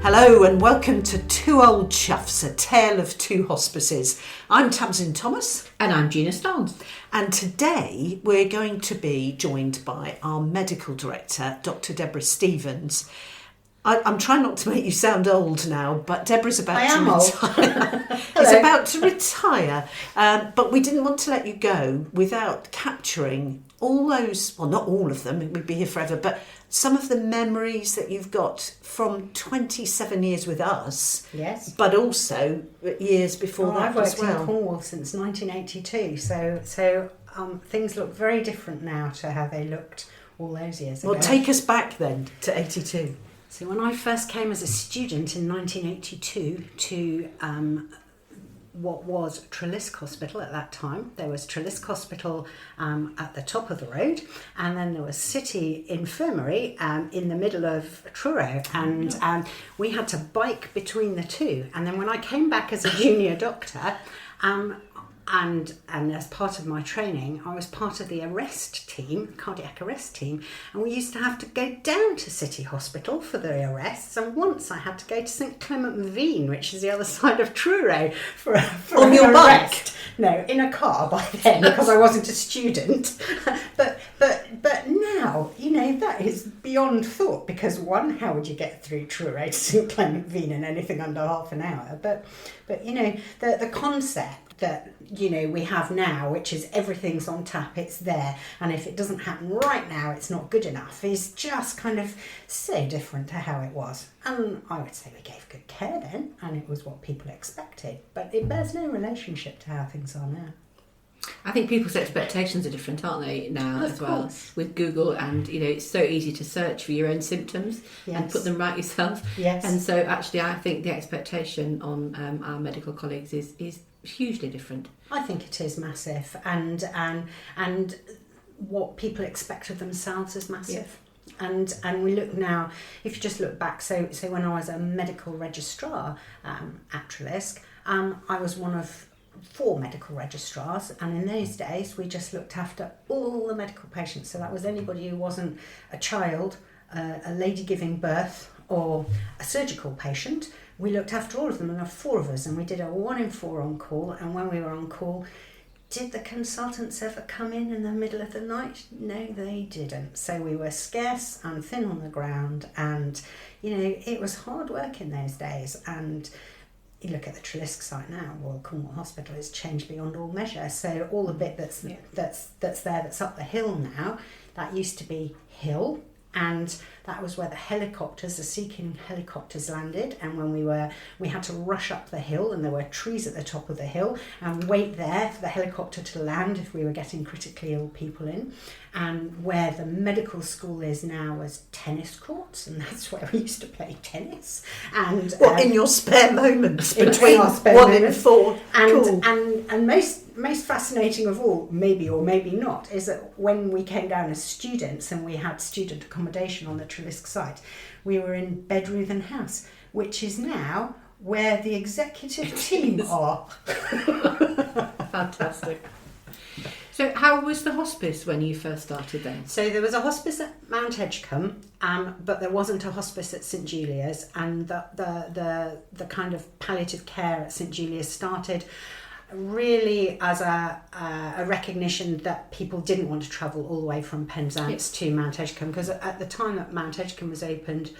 Hello and welcome to Two Old Chuffs, a tale of two hospices. I'm Tamsin Thomas. And I'm Gina Stones. And today we're going to be joined by our medical director, Dr. Deborah Stevens. I'm trying not to make you sound old now, but Deborah's about to retire. Is about to retire, but we didn't want to let you go without capturing all those, well, not all of them, we'd be here forever, but some of the memories that you've got from 27 years with us. Yes. But also years before that I've worked as well. in Cornwall since 1982, so things look very different now to how they looked all those years ago. Well, take us back then to 82. So when I first came as a student in 1982 to what was Treliske Hospital at that time, there was Treliske Hospital at the top of the road, and then there was City Infirmary in the middle of Truro, and we had to bike between the two. And then when I came back as a junior doctor, and as part of my training, I was part of the cardiac arrest team, and we used to have to go down to City Hospital for the arrests, and once I had to go to St Clement Veen, which is the other side of Truro, for on your arrest. No, in a car by then, because I wasn't a student. But now, that is beyond thought, because one, how would you get through Truro to St Clement Veen in anything under half an hour? But the concept that we have now, which is everything's on tap, it's there, and if it doesn't happen right now, it's not good enough, is just kind of so different to how it was. And I would say we gave good care then, and it was what people expected, but it bears no relationship to how things are now. I think people's expectations are different, aren't they, now as well? Course. With Google, and it's so easy to search for your own symptoms and put them right yourself. Yes. And so actually I think the expectation on our medical colleagues is hugely different. I think it is massive, and what people expect of themselves is massive. Yeah. And we look now, if you just look back, so when I was a medical registrar at Treliske, I was one of 4 medical registrars, and in those days we just looked after all the medical patients. So that was anybody who wasn't a child, a lady giving birth, or a surgical patient. We looked after all of them, and there were 4 of us, and we did a 1 in 4 on call. And when we were on call, did the consultants ever come in the middle of the night? No, they didn't. So we were scarce and thin on the ground, and it was hard work in those days. And you look at the Treliske site now, well, Cornwall Hospital has changed beyond all measure. So all the bit that's up the hill now, that used to be hill, and that was where the Sea-King helicopters landed. And when we had to rush up the hill, and there were trees at the top of the hill, and wait there for the helicopter to land if we were getting critically ill people in. And where the medical school is now was tennis courts, and that's where we used to play tennis. And in your spare moments between 1 and 4. And most fascinating of all, maybe or maybe not, is that when we came down as students and we had student accommodation on the Treliske site, we were in Bedruthen House, which is now where the executive team are. Fantastic. So how was the hospice when you first started then? So there was a hospice at Mount Edgecombe, but there wasn't a hospice at St Julia's, and the kind of palliative care at St Julia's started really as a recognition that people didn't want to travel all the way from Penzance to Mount Edgecombe, because at the time that Mount Edgecombe was opened,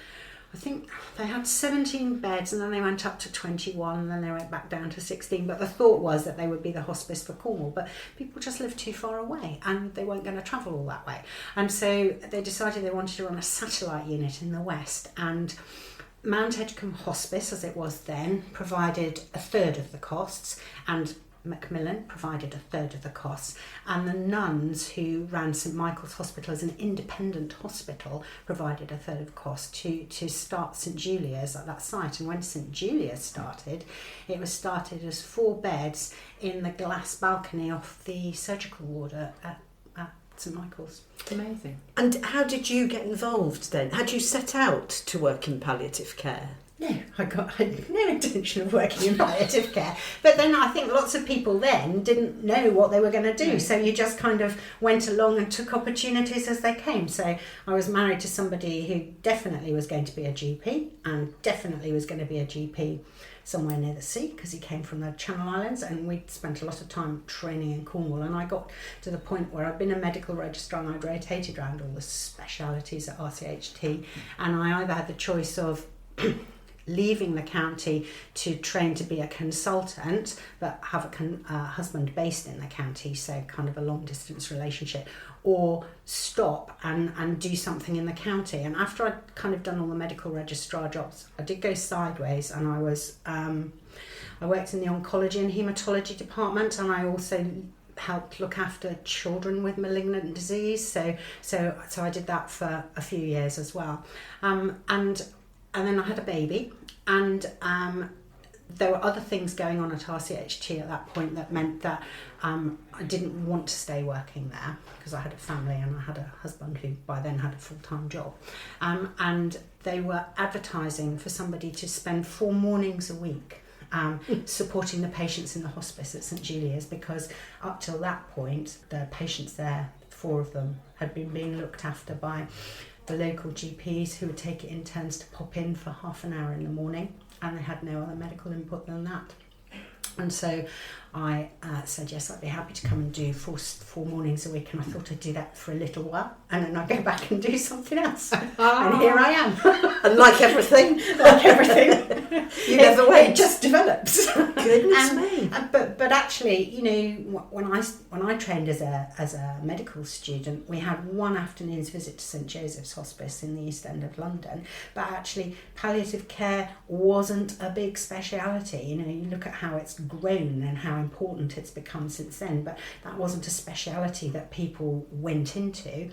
I think they had 17 beds, and then they went up to 21, and then they went back down to 16. But the thought was that they would be the hospice for Cornwall, but people just lived too far away, and they weren't going to travel all that way. And so they decided they wanted to run a satellite unit in the west, and Mount Edgecombe Hospice, as it was then, provided a third of the costs, and Macmillan provided a third of the costs, and the nuns who ran St Michael's Hospital as an independent hospital provided a third of the cost to start St Julia's at that site. And when St Julia's started, it was started as 4 beds in the glass balcony off the surgical ward at St Michael's. Amazing. And how did you get involved then? Had you set out to work in palliative care? No, I had no intention of working in palliative care. But then I think lots of people then didn't know what they were going to do. So you just kind of went along and took opportunities as they came. So I was married to somebody who definitely was going to be a GP and definitely was going to be a GP somewhere near the sea because he came from the Channel Islands, and we'd spent a lot of time training in Cornwall, and I got to the point where I'd been a medical registrar and I'd rotated around all the specialities at RCHT, and I either had the choice of leaving the county to train to be a consultant but have a husband based in the county, so kind of a long distance relationship, or stop and do something in the county. And after I'd kind of done all the medical registrar jobs, I did go sideways, and I worked in the oncology and haematology department, and I also helped look after children with malignant disease, so I did that for a few years as well, and then I had a baby, and there were other things going on at RCHT at that point that meant that I didn't want to stay working there because I had a family and I had a husband who by then had a full-time job, and they were advertising for somebody to spend 4 mornings a week supporting the patients in the hospice at St Julia's, because up till that point the patients there, 4 of them, had been being looked after by the local GPs who would take it in turns to pop in for half an hour in the morning, and they had no other medical input than that. And so I said yes, I'd be happy to come and do 4 mornings a week, and I thought I'd do that for a little while and then I'd go back and do something else. And here I am. And like everything, you never wait. It just develops. Goodness me. But actually, you know, when I trained as a medical student, we had one afternoon's visit to St Joseph's Hospice in the East End of London. But actually, palliative care wasn't a big speciality. You know, you look at how it's grown and how important it's become since then, but that wasn't a speciality that people went into.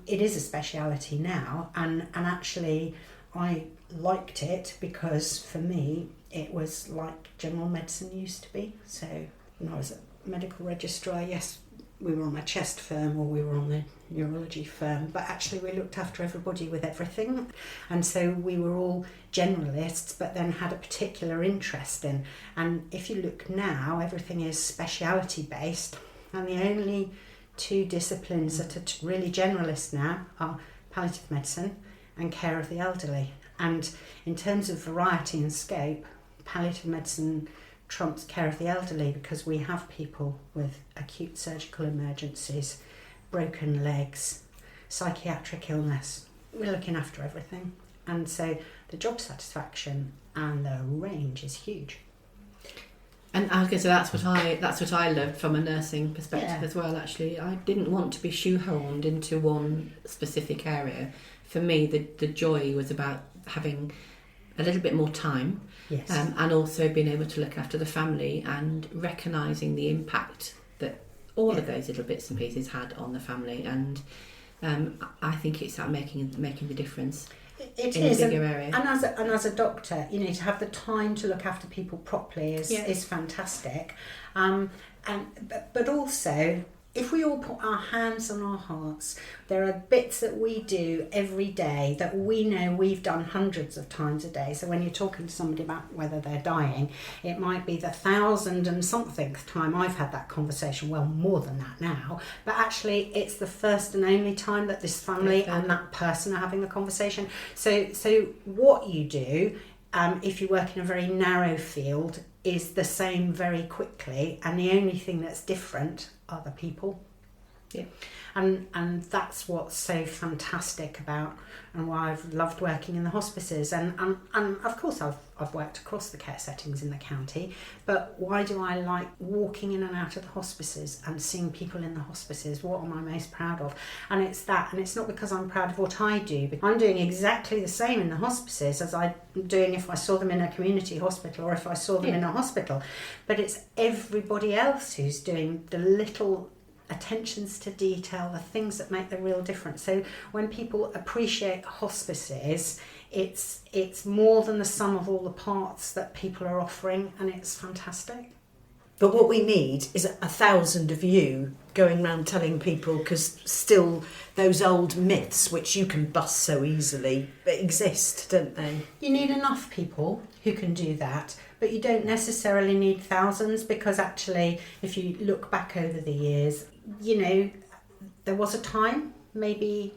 It is a speciality now, and actually I liked it because for me it was like general medicine used to be. So when I was a medical registrar, yes, we were on a chest firm or we were on the neurology firm, but actually we looked after everybody with everything, and so we were all generalists but then had a particular interest in. And if you look now, everything is speciality based, and the only 2 disciplines that are really generalist now are palliative medicine and care of the elderly. And in terms of variety and scope, palliative medicine trumps care of the elderly, because we have people with acute surgical emergencies, broken legs, psychiatric illness. We're looking after everything, and so the job satisfaction and the range is huge. And I was going to say that's what I loved from a nursing perspective as well. Actually, I didn't want to be shoehorned into one specific area. For me, the joy was about having a little bit more time, yes, and also being able to look after the family and recognising the impact that all of those little bits and pieces had on the family. And I think it's about making the difference. It in is a bigger area. And as a doctor, you know, to have the time to look after people properly is fantastic. But also, if we all put our hands on our hearts, there are bits that we do every day that we know we've done hundreds of times a day. So when you're talking to somebody about whether they're dying, it might be the 1,000 and somethingth time I've had that conversation, well, more than that now, but actually it's the first and only time that this family and that person are having the conversation. So what you do, if you work in a very narrow field, is the same very quickly, and the only thing that's different are the people. Yeah. And that's what's so fantastic about, and why I've loved working in the hospices. And of course I've worked across the care settings in the county, but why do I like walking in and out of the hospices and seeing people in the hospices? What am I most proud of? And it's that, and it's not because I'm proud of what I do, but I'm doing exactly the same in the hospices as I'm doing if I saw them in a community hospital or if I saw them in a hospital. But it's everybody else who's doing the little attentions to detail, the things that make the real difference. So when people appreciate hospices, it's more than the sum of all the parts that people are offering, and it's fantastic. But what we need is 1,000 of you going around telling people, because still those old myths which you can bust so easily exist, don't they? You need enough people who can do that, but you don't necessarily need thousands, because actually if you look back over the years, there was a time, maybe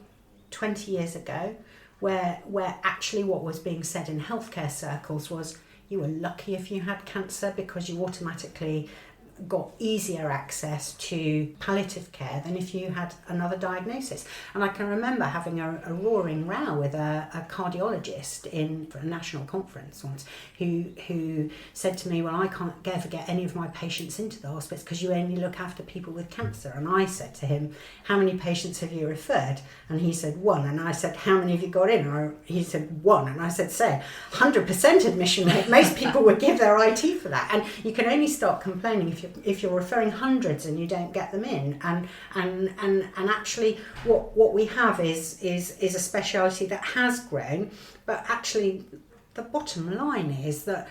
20 years ago, where actually what was being said in healthcare circles was you were lucky if you had cancer, because you automatically got easier access to palliative care than if you had another diagnosis. And I can remember having a roaring row with a cardiologist for a national conference once who said to me, well, I can't ever get any of my patients into the hospice because you only look after people with cancer. And I said to him, how many patients have you referred? And he said, 1. And I said, how many have you got in? Or he said, 1. And I said, say, 100% admission rate. Most people would give their IT for that. And you can only start complaining if you're referring hundreds and you don't get them in. And actually what we have is a speciality that has grown, but actually the bottom line is that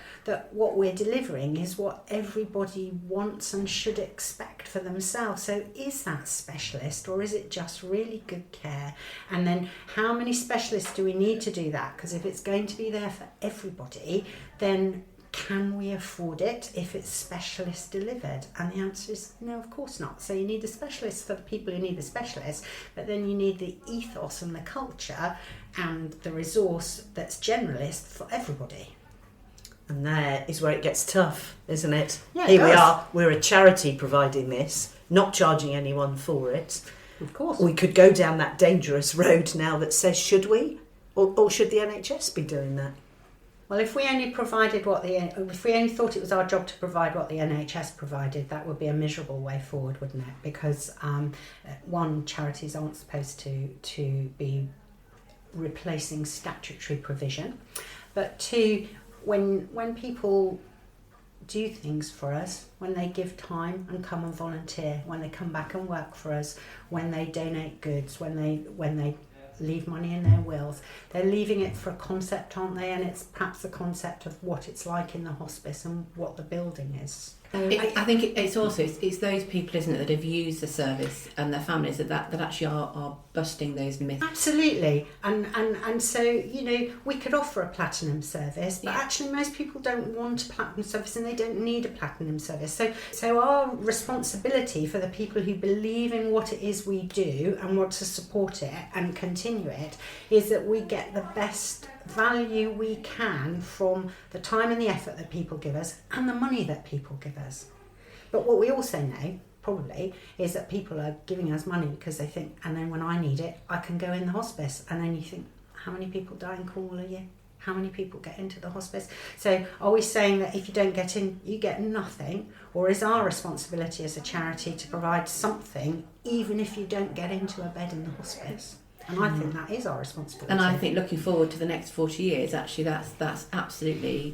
what we're delivering is what everybody wants and should expect for themselves. So is that specialist, or is it just really good care? And then how many specialists do we need to do that? Because if it's going to be there for everybody, then can we afford it if it's specialist delivered? And the answer is no, of course not. So you need the specialists for the people who need the specialists, but then you need the ethos and the culture and the resource that's generalist for everybody. And there is where it gets tough, isn't it? Yeah, Here we are, we're a charity providing this, not charging anyone for it. Of course. We could go down that dangerous road now that says, should we? Or should the NHS be doing that? Well, if we only thought it was our job to provide what the NHS provided, that would be a miserable way forward, wouldn't it? Because one, charities aren't supposed to be replacing statutory provision, but two, when people do things for us, when they give time and come and volunteer, when they come back and work for us, when they donate goods, when they leave money in their wills, they're leaving it for a concept, aren't they? And it's perhaps the concept of what it's like in the hospice and what the building is. I think it's also it's those people, isn't it, that have used the service and their families that actually are busting those myths. Absolutely, and so we could offer a platinum service, but actually most people don't want a platinum service and they don't need a platinum service. So our responsibility for the people who believe in what it is we do and want to support it and continue it is that we get the best value we can from the time and the effort that people give us and the money that people give us. But what we also know probably is that people are giving us money because they think, and then when I need it I can go in the hospice. And then you think, how many people die in Cornwall a year? How many people get into the hospice? So are we saying that if you don't get in you get nothing, or is our responsibility as a charity to provide something even if you don't get into a bed in the hospice? And I think that is our responsibility. And I think looking forward to the next 40 years, actually, that's absolutely,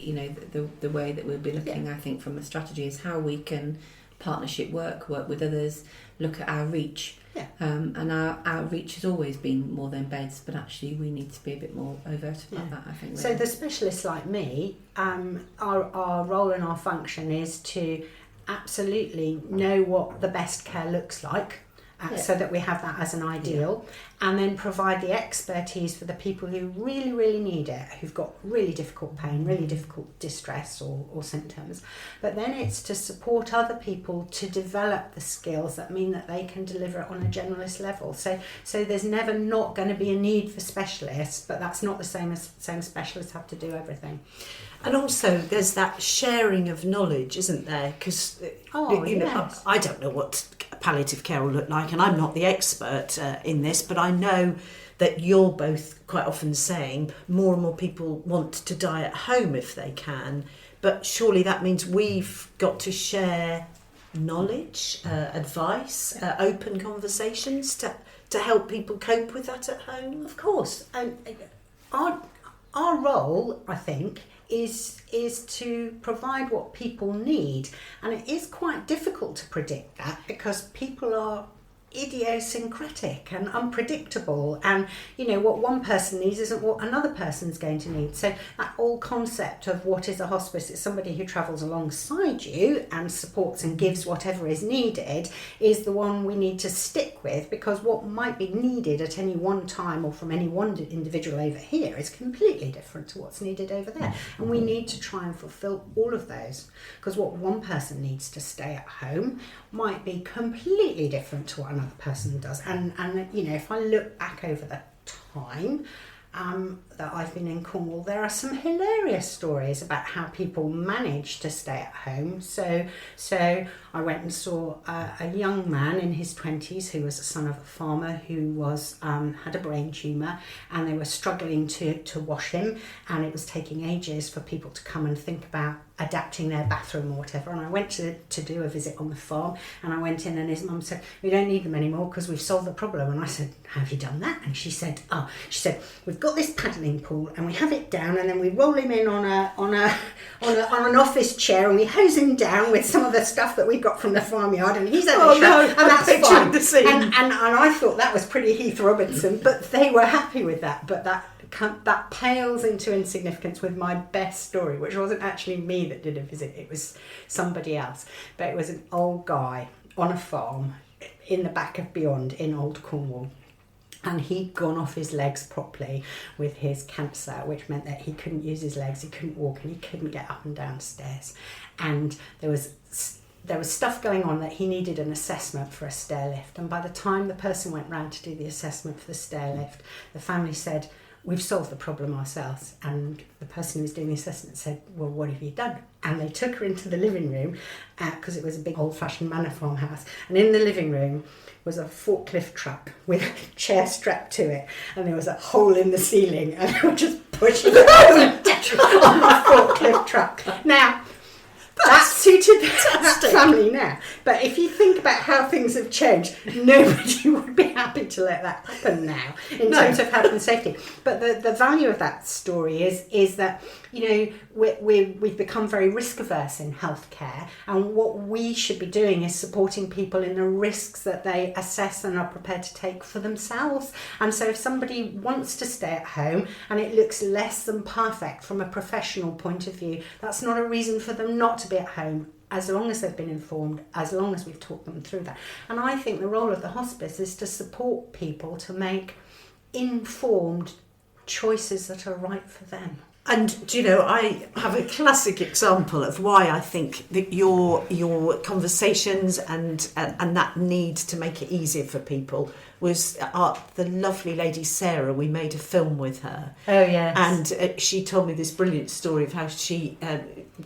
the way that we'll be looking. I think from a strategy is how we can partnership work with others, look at our reach. Yeah. And our reach has always been more than beds, but actually we need to be a bit more overt about that, I think. So the specialists like me, our role and our function is to absolutely know what the best care looks like. So that we have that as an ideal, and then provide the expertise for the people who really, really need it, who've got really difficult pain, really difficult distress or symptoms. But then it's to support other people to develop the skills that mean that they can deliver it on a generalist level. So there's never not going to be a need for specialists, but that's not the same as saying specialists have to do everything. And also there's that sharing of knowledge, isn't there? Because I don't know what palliative care will look like, and I'm not the expert in this, but I know that you're both quite often saying more and more people want to die at home if they can, but surely that means we've got to share knowledge, advice, open conversations to help people cope with that at home. Of course, and our role, I think, is to provide what people need, and it is quite difficult to predict that because people are idiosyncratic and unpredictable, and what one person needs isn't what another person's going to need. So that whole concept of what is a hospice, it's somebody who travels alongside you and supports and gives whatever is needed, is the one we need to stick with, because what might be needed at any one time or from any one individual over here is completely different to what's needed over there, and we need to try and fulfill all of those, because what one person needs to stay at home might be completely different to what another person does. And if I look back over the time that I've been in Cornwall, there are some hilarious stories about how people manage to stay at home. So I went and saw a young man in his 20s who was the son of a farmer who was had a brain tumour, and they were struggling to wash him, and it was taking ages for people to come and think about adapting their bathroom or whatever. And I went to do a visit on the farm, and I went in and his mum said, "We don't need them anymore because we've solved the problem." And I said, "Have you done that?" And she said, "We've got this paddling pool and we have it down, and then we roll him in on an office chair, and we hose him down with some of the stuff that we got from the farmyard, and he's had a shower, and that's fine." The scene. And I thought that was pretty Heath Robinson, but they were happy with that. But that pales into insignificance with my best story, which wasn't actually me that did a visit, it was somebody else. But it was an old guy on a farm in the back of Beyond in Old Cornwall. And he'd gone off his legs properly with his cancer, which meant that he couldn't use his legs, he couldn't walk, and he couldn't get up and down stairs. And there was stuff going on that he needed an assessment for a stair lift. And by the time the person went round to do the assessment for the stair lift, the family said, "We've solved the problem ourselves." And the person who was doing the assessment said, "Well, what have you done?" And they took her into the living room, because it was a big old-fashioned manor farmhouse. And in the living room was a forklift truck with a chair strapped to it, and there was a hole in the ceiling, and they were just pushing it on the forklift truck. Now, that suited that family now. But if you think about how things have changed, nobody would be happy to let that happen now in terms of health and safety. But the value of that story is that, we've become very risk averse in healthcare, and what we should be doing is supporting people in the risks that they assess and are prepared to take for themselves. And so if somebody wants to stay at home and it looks less than perfect from a professional point of view, that's not a reason for them not to be at home, as long as they've been informed, as long as we've talked them through that. And I think the role of the hospice is to support people to make informed choices that are right for them. And I have a classic example of why I think that your conversations and that need to make it easier for people was the lovely lady Sarah. We made a film with her. Oh yes. And she told me this brilliant story of how she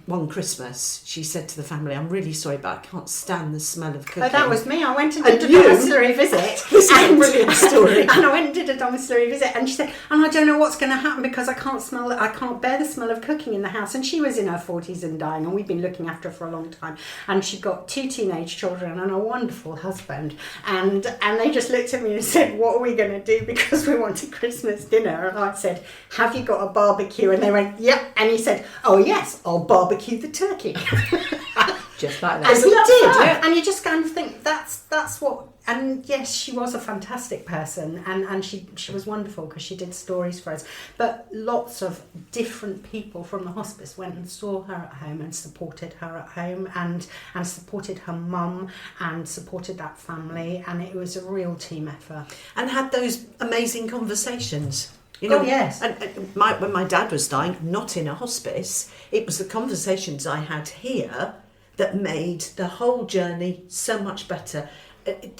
one Christmas she said to the family, "I'm really sorry, but I can't stand the smell of cooking." Oh, that was me. I went and did a domiciliary visit. This is a brilliant story. And I went and did a domiciliary visit, and she said, "And I don't know what's going to happen because I can't bear the smell of cooking in the house." And she was in her 40s and dying, and we've been looking after her for a long time. And she'd got 2 teenage children and a wonderful husband. And they just looked at me and said, "What are we going to do? Because we want a Christmas dinner." And I said, "Have you got a barbecue?" And they went, "Yep." And he said, "Oh yes, I'll barbecue the turkey." Just like that. And he did. And you just go and think, that's what. And yes, she was a fantastic person, and she was wonderful because she did stories for us. But lots of different people from the hospice went and saw her at home and supported her at home, and supported her mum and supported that family, and it was a real team effort. And had those amazing conversations. Oh yes. And when my dad was dying, not in a hospice, it was the conversations I had here that made the whole journey so much better.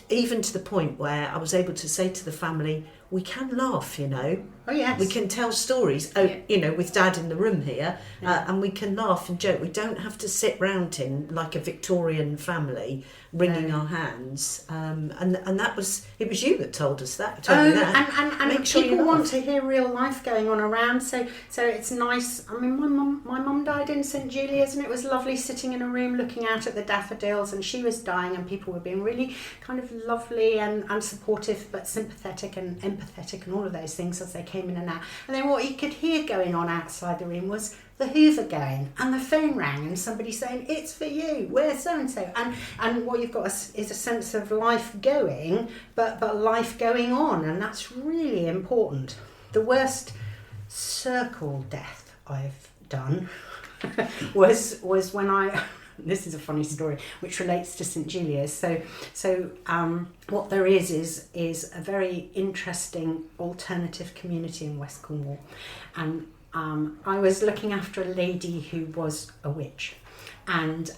Even to the point where I was able to say to the family, "We can laugh, Oh yes. We can tell stories, with Dad in the room here, and we can laugh and joke. We don't have to sit round him like a Victorian family, wringing our hands. And it was you that told us that. And people want to hear real life going on around. So it's nice. I mean, my mum died in St Julia's, and it was lovely sitting in a room looking out at the daffodils, and she was dying, and people were being really kind of lovely and supportive, but sympathetic and empathetic empathetic and all of those things as they came in and out. And then what you could hear going on outside the room was the Hoover going, and the phone rang and somebody saying, it's for you, where's so-and-so? And what you've got is a sense of life going, but life going on, and that's really important. The worst circle death I've done was when I... This is a funny story which relates to St Julia's. So what there is a very interesting alternative community in West Cornwall, and I was looking after a lady who was a witch, and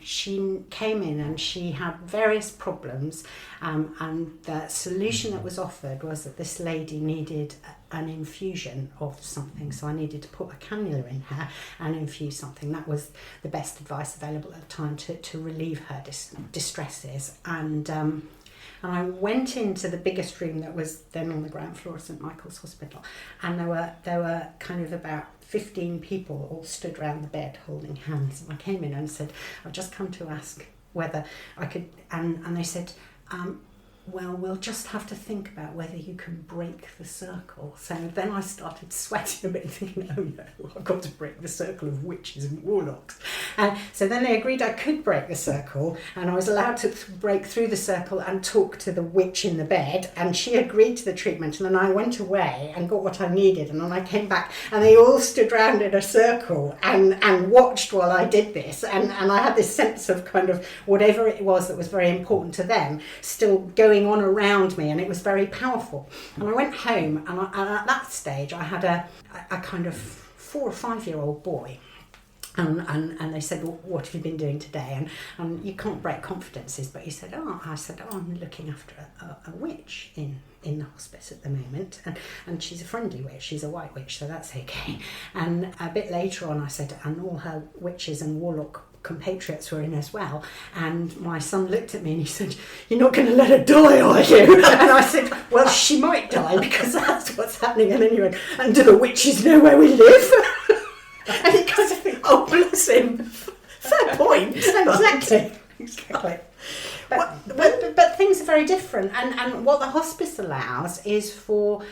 she came in and she had various problems, and the solution that was offered was that this lady needed an infusion of something, so I needed to put a cannula in her and infuse something. That was the best advice available at the time to relieve her distresses, and I went into the biggest room that was then on the ground floor of St Michael's Hospital, and there were kind of about 15 people all stood around the bed holding hands, and I came in and said, I've just come to ask whether I could, and they said, well, we'll just have to think about whether you can break the circle. So then I started sweating a bit, thinking, oh no, I've got to break the circle of witches and warlocks. And so then they agreed I could break the circle, and I was allowed to break through the circle and talk to the witch in the bed, and she agreed to the treatment, and then I went away and got what I needed, and then I came back and they all stood round in a circle and watched while I did this, and I had this sense of kind of whatever it was that was very important to them still going on around me, and it was very powerful. And I went home, and at that stage I had a kind of 4 or 5 year old boy, and they said, well, what have you been doing today? And you can't break confidences, but he said, I said, I'm looking after a witch in the hospice at the moment, and she's a friendly witch, she's a white witch, so that's okay. And a bit later on I said, and all her witches and warlock compatriots were in as well, and my son looked at me and he said, you're not going to let her die, are you? And I said, well, she might die because that's what's happening. And then he went, and do the witches know where we live? And he goes, oh bless him, fair point. Exactly. But things are very different, and what the hospice allows is for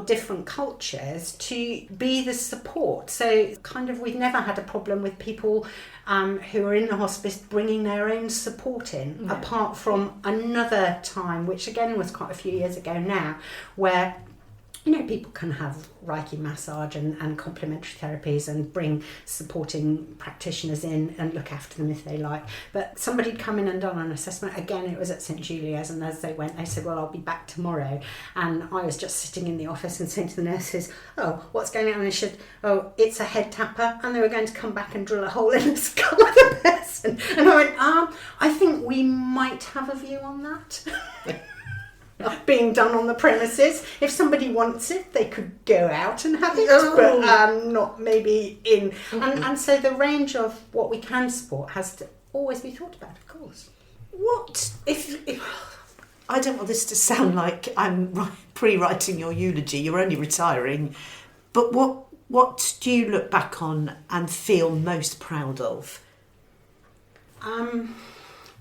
different cultures to be the support. So kind of we've never had a problem with people who are in the hospice bringing their own support in, apart from another time, which again was quite a few years ago now, where people can have Reiki massage and complementary therapies and bring supporting practitioners in and look after them if they like. But somebody'd come in and done an assessment. Again, it was at St Julia's, and as they went, they said, well, I'll be back tomorrow. And I was just sitting in the office and saying to the nurses, oh, what's going on? And they said, oh, it's a head tapper. And they were going to come back and drill a hole in the skull of the person. And I went, I think we might have a view on that. Being done on the premises. If somebody wants it, they could go out and have it, but not maybe in. And so the range of what we can support has to always be thought about, of course. What if I don't want this to sound like I'm pre-writing your eulogy, you're only retiring, but what do you look back on and feel most proud of?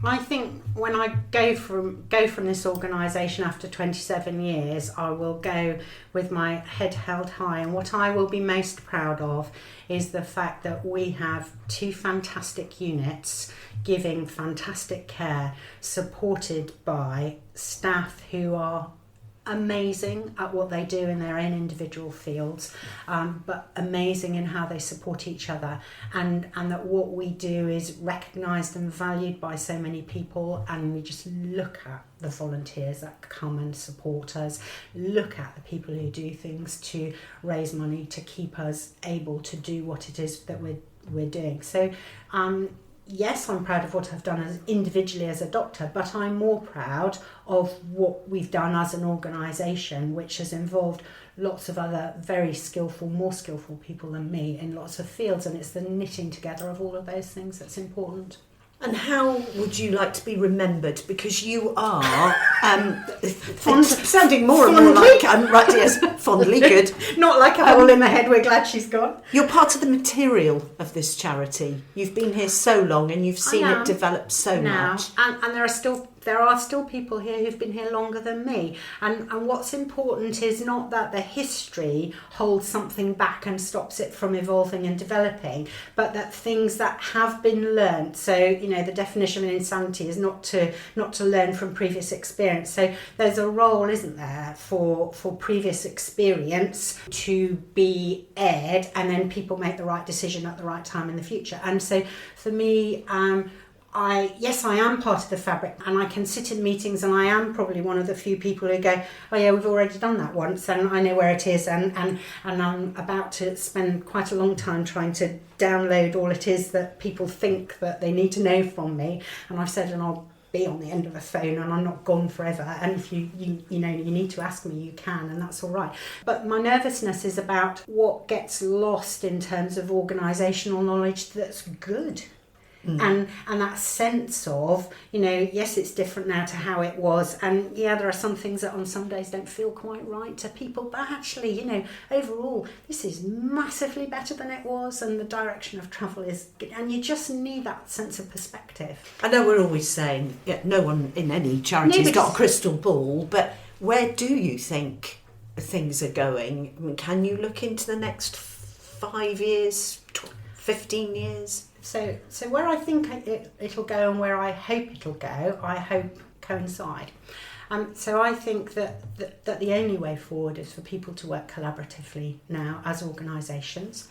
I think when I go from this organisation after 27 years, I will go with my head held high, and what I will be most proud of is the fact that we have 2 fantastic units giving fantastic care, supported by staff who are amazing at what they do in their own individual fields, but amazing in how they support each other, and that what we do is recognised and valued by so many people. And we just look at the volunteers that come and support us, look at the people who do things to raise money to keep us able to do what it is that we're doing. So yes, I'm proud of what I've done as individually as a doctor, but I'm more proud of what we've done as an organisation, which has involved lots of other very skillful, more skillful people than me in lots of fields, and it's the knitting together of all of those things that's important. And how would you like to be remembered? Because you are sounding more and more like fondly good. Not like a hole in the head. We're glad she's gone. You're part of the material of this charity. You've been here so long, and you've seen it develop so much. And there are still there are still people here who've been here longer than me. And what's important is not that the history holds something back and stops it from evolving and developing, but that things that have been learnt. So, the definition of insanity is not to learn from previous experience. So there's a role, isn't there, for previous experience to be aired, and then people make the right decision at the right time in the future. And so for me, I am part of the fabric, and I can sit in meetings, and I am probably one of the few people who go, oh yeah, we've already done that once, and I know where it is, and I'm about to spend quite a long time trying to download all it is that people think that they need to know from me. And I've said, and I'll be on the end of a phone, and I'm not gone forever, and if you need to ask me, you can, and that's all right. But my nervousness is about what gets lost in terms of organisational knowledge that's good. And that sense of, yes, it's different now to how it was, and yeah, there are some things that on some days don't feel quite right to people, but actually, overall, this is massively better than it was, and the direction of travel is good, and you just need that sense of perspective. I know we're always saying no one in any charity's got a crystal ball, but where do you think things are going? I mean, can you look into the next 5 years, 15 years? So where I think it'll go and where I hope it'll go, I hope coincide. So I think that the only way forward is for people to work collaboratively now as organisations.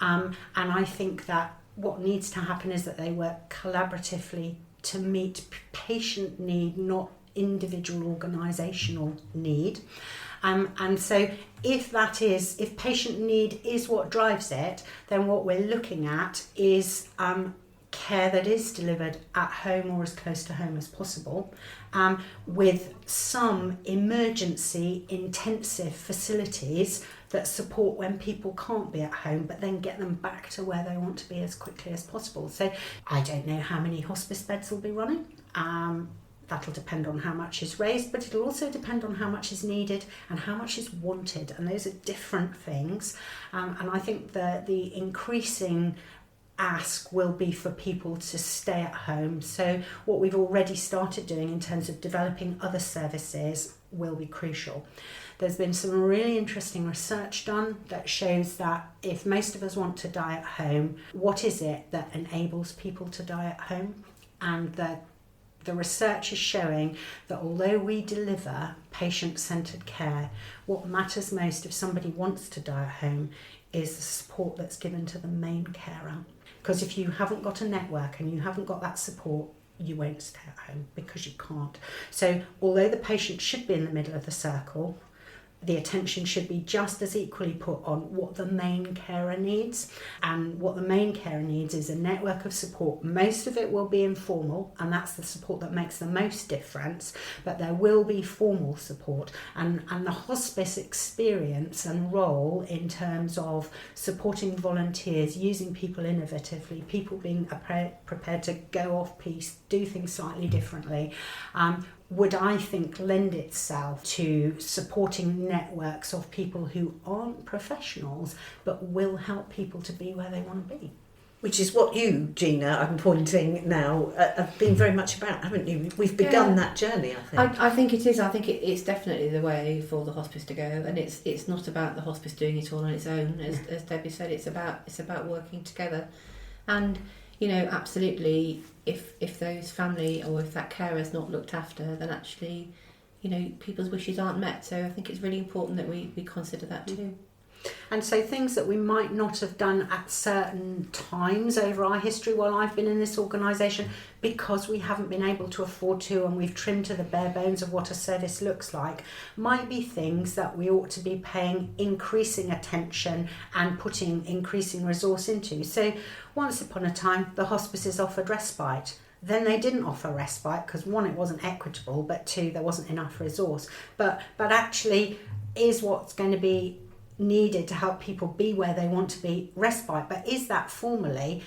And I think that what needs to happen is that they work collaboratively to meet patient need, not individual organisational need. And so if patient need is what drives it, then what we're looking at is care that is delivered at home or as close to home as possible, with some emergency intensive facilities that support when people can't be at home, but then get them back to where they want to be as quickly as possible. So I don't know how many hospice beds will be running. That'll depend on how much is raised, but it'll also depend on how much is needed and how much is wanted, and those are different things. And I think the increasing ask will be for people to stay at home. So what we've already started doing in terms of developing other services will be crucial. There's been some really interesting research done that shows that if most of us want to die at home, what is it that enables people to die at home? And the research is showing that although we deliver patient-centred care, what matters most if somebody wants to die at home is the support that's given to the main carer. Because if you haven't got a network and you haven't got that support, you won't stay at home because you can't. So although the patient should be in the middle of the circle, the attention should be just as equally put on what the main carer needs. And what the main carer needs is a network of support. Most of it will be informal, and that's the support that makes the most difference, but there will be formal support. And the hospice experience and role in terms of supporting volunteers, using people innovatively, people being prepared to go off piece, do things slightly differently, would, I think, lend itself to supporting networks of people who aren't professionals but will help people to be where they want to be. Which is what you, Gina, I'm pointing now, have been very much about, haven't you? We've begun that journey, I think. I think it is. I think it's definitely the way for the hospice to go, and it's not about the hospice doing it all on its own. As Debbie said, it's about working together. And absolutely, if those family or if that carer is not looked after, then actually, people's wishes aren't met. So I think it's really important that we consider that too. And so things that we might not have done at certain times over our history while I've been in this organisation, because we haven't been able to afford to, and we've trimmed to the bare bones of what a service looks like, might be things that we ought to be paying increasing attention and putting increasing resource into. So once upon a time, the hospices offered respite. Then they didn't offer respite because, one, it wasn't equitable, but two, there wasn't enough resource. But actually, is what's going to be needed to help people be where they want to be respite? But is that formally,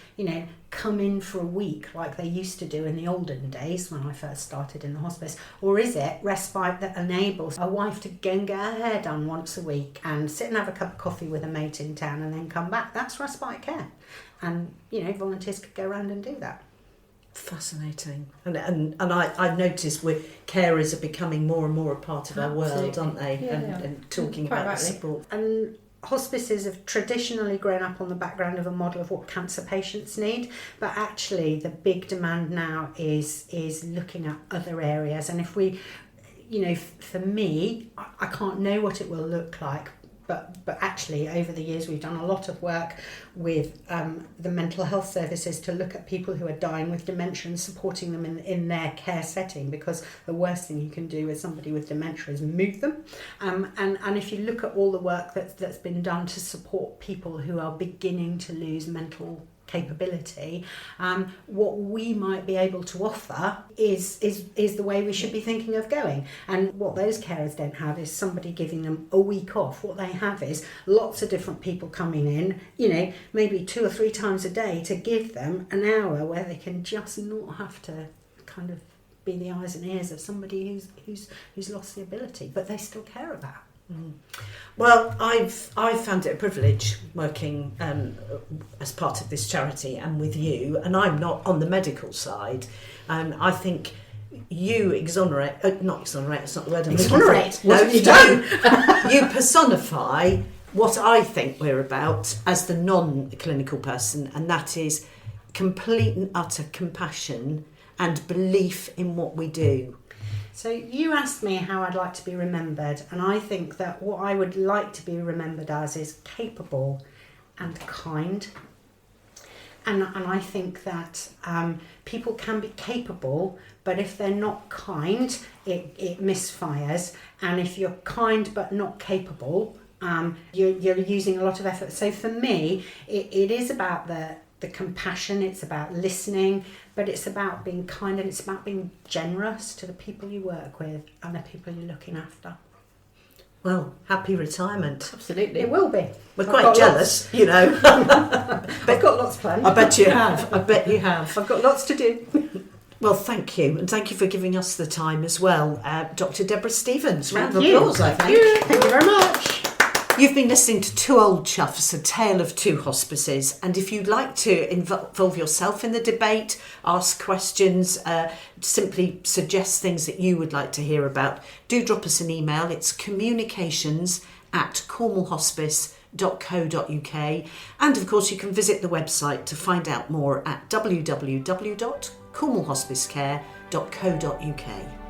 come in for a week like they used to do in the olden days when I first started in the hospice? Or is it respite that enables a wife to go and get her hair done once a week and sit and have a cup of coffee with a mate in town and then come back? That's respite care. And, volunteers could go around and do that. Fascinating. And I've noticed carers are becoming more and more a part of our world, aren't they? Yeah, and talking Quite about rightly. the support. And hospices have traditionally grown up on the background of a model of what cancer patients need, but actually the big demand now is looking at other areas. And if we, for me, I can't know what it will look like, but actually over the years we've done a lot of work with the mental health services to look at people who are dying with dementia and supporting them in their care setting, because the worst thing you can do with somebody with dementia is move them. And if you look at all the work that's been done to support people who are beginning to lose mental capability, what we might be able to offer is the way we should be thinking of going. And what those carers don't have is somebody giving them a week off. What they have is lots of different people coming in, maybe 2 or 3 times a day, to give them an hour where they can just not have to kind of be the eyes and ears of somebody who's lost the ability, but they still care about. Mm. Well, I've found it a privilege working as part of this charity and with you, and I'm not on the medical side. I think you not exonerate, it's not the word I'm looking for. Exonerate? No, What have you done? You personify what I think we're about as the non-clinical person, and that is complete and utter compassion and belief in what we do. So you asked me how I'd like to be remembered, and I think that what I would like to be remembered as is capable and kind. And I think that people can be capable, but if they're not kind, it misfires. And if you're kind but not capable, you're using a lot of effort. So for me, it is about the compassion, it's about listening, but it's about being kind, and it's about being generous to the people you work with and the people you're looking after. Well, happy retirement. Absolutely. It will be. We're quite jealous, I've got lots planned. I bet you have. I've got lots to do. Well, thank you, and thank you for giving us the time as well. Dr. Deborah Stevens, round of Thank you. applause, I think. Thank you very much. You've been listening to Two Old Chuffs, A Tale of Two Hospices, and if you'd like to involve yourself in the debate, ask questions, simply suggest things that you would like to hear about, do drop us an email. It's communications@cornwallhospice.co.uk, and of course you can visit the website to find out more at www.cornwallhospicecare.co.uk.